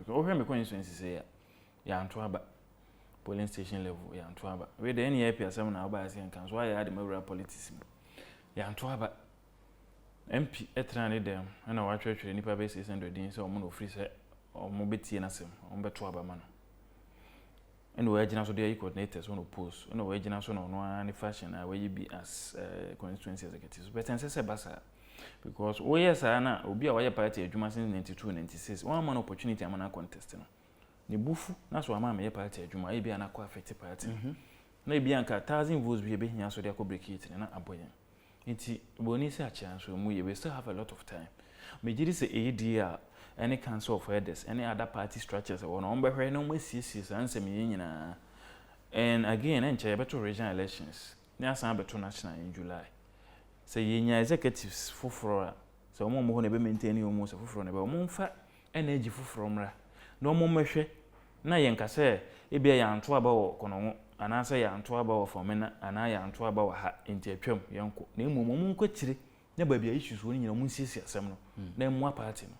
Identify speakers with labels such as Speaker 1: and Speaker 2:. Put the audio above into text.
Speaker 1: because we constituency say ya anto aba polling station level ya anto aba we dey any happy asem na aba ase Nkansah why ya dey mawura politics ya anto aba MP etra ne dem na wa twetwe nipa be 600 din say omo no free say omo betie na sem omo beto aba ma no eno we agina so dey coordinators on post eno we agina so no any fashion we be as constituency executives but say basa because we yes na obi a waya party adwuma since 92 96 one man opportunity amana contest no ne bufu na so ama me party adwuma e bia na ko affect party na e bia nka 1000 votes bi e behia so dey ko break it na aboyen nti boni se a chance mu ye we still have a lot of time me gidi se ADA any council of elders any other party structures or no mbehwe no masiesie ansem ye nyina and again enche beto regional elections ni asan beto national in July say yenya executives foforo say omo mo ho na be maintain omo so foforo na be omo mfa energy foforo mra na omo mehwe na ye nkase e bia ya anto aba wo kono ana say ya anto aba wo fomena ana ya anto aba wo ha enti atwam yenko na emu omo nko kire na ba bia issues woni nyina omo nsiesie asem no na emu party no